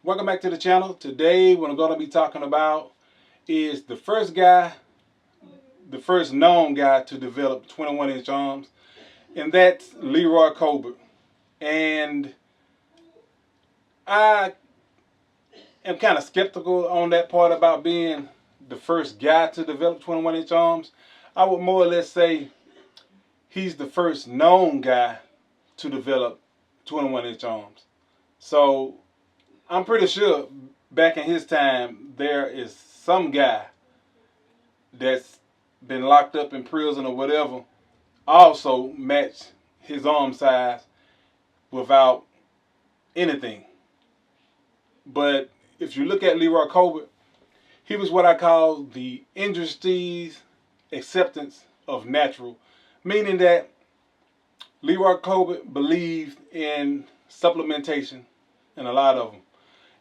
Welcome back to the channel. Today what I'm going to be talking about is the first guy, the first known guy to develop 21-inch arms, and that's Leroy Colbert. And I am kind of skeptical on that part about being the first guy to develop 21-inch arms. I would more or less say he's the first known guy to develop 21-inch arms. So I'm pretty sure back in his time there is some guy that's been locked up in prison or whatever also matched his arm size without anything. But if you look at Leroy Colbert, he was what I call the industry's acceptance of natural, meaning that Leroy Colbert believed in supplementation and a lot of them.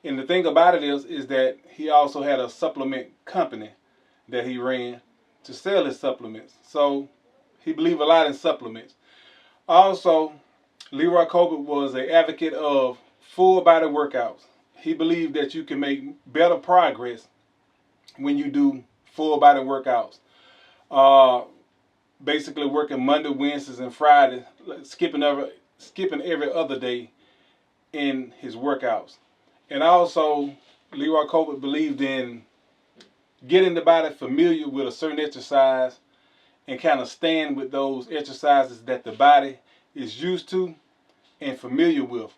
And the thing about it is that he also had a supplement company that he ran to sell his supplements. So he believed a lot in supplements. Also, Leroy Colbert was an advocate of full body workouts. He believed that you can make better progress when you do full body workouts. Basically working Monday, Wednesdays, and Fridays, skipping every other day in his workouts. And also, Leroy Colbert believed in getting the body familiar with a certain exercise and kind of staying with those exercises that the body is used to and familiar with.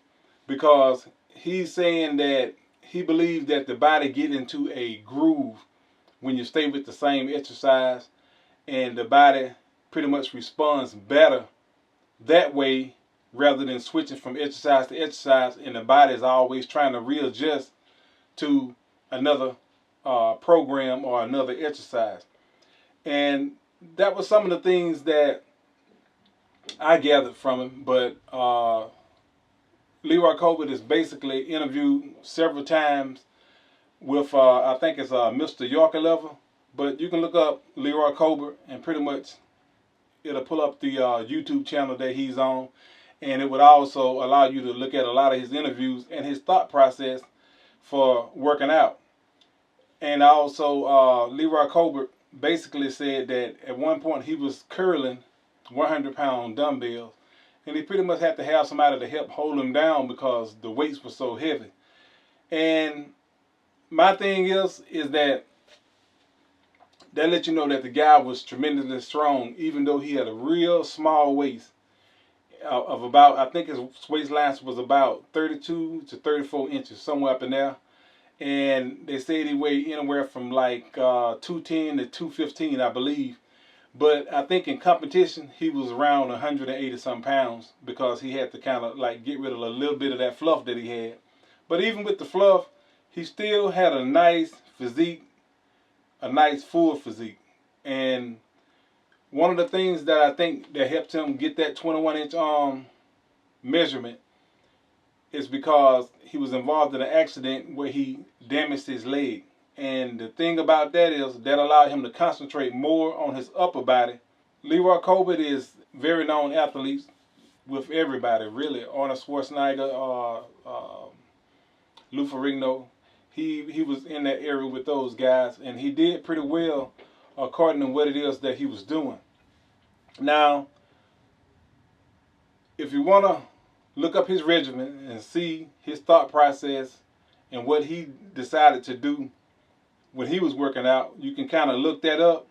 Because he's saying that he believes that the body gets into a groove when you stay with the same exercise, and the body pretty much responds better that way rather than switching from exercise to exercise, and the body is always trying to readjust to another program or another exercise. And that was some of the things that I gathered from him. But Leroy Colbert is basically interviewed several times with, I think it's Mr. Yorker level. But you can look up Leroy Colbert and pretty much it'll pull up the YouTube channel that he's on. And it would also allow you to look at a lot of his interviews and his thought process for working out. And also, Leroy Colbert basically said that at one point he was curling 100-pound dumbbells, and he pretty much had to have somebody to help hold him down because the weights were so heavy. And my thing is that lets you know that the guy was tremendously strong, even though he had a real small waist of about, I think his waistline was about 32 to 34 inches, somewhere up in there. And they said he weighed anywhere from like 210 to 215, I believe. But I think in competition, he was around 180 some pounds because he had to kind of like get rid of a little bit of that fluff that he had. But even with the fluff, he still had a nice physique, a nice full physique. And one of the things that I think that helped him get that 21-inch arm measurement is because he was involved in an accident where he damaged his leg. And the thing about that is that allowed him to concentrate more on his upper body. Leroy Colbert is very known athlete with everybody, really. Arnold Schwarzenegger, Lou Ferrigno. He was in that area with those guys, and he did pretty well according to what it is that he was doing. Now, if you want to look up his regimen and see his thought process and what he decided to do when he was working out, you can kind of look that up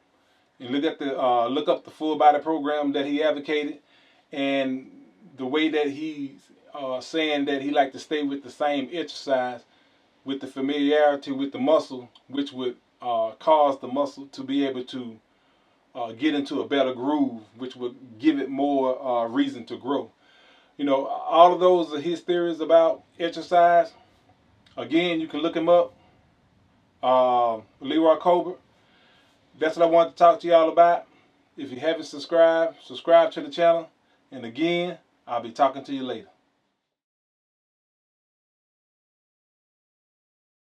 and look up the full body program that he advocated, and the way that he's saying that he liked to stay with the same exercise with the familiarity with the muscle, which would cause the muscle to be able to get into a better groove, which would give it more reason to grow. You know, all of those are his theories about exercise. Again, you can look him up, Leroy Colbert. That's what I wanted to talk to y'all about. If you haven't subscribed, subscribe to the channel. And again, I'll be talking to you later.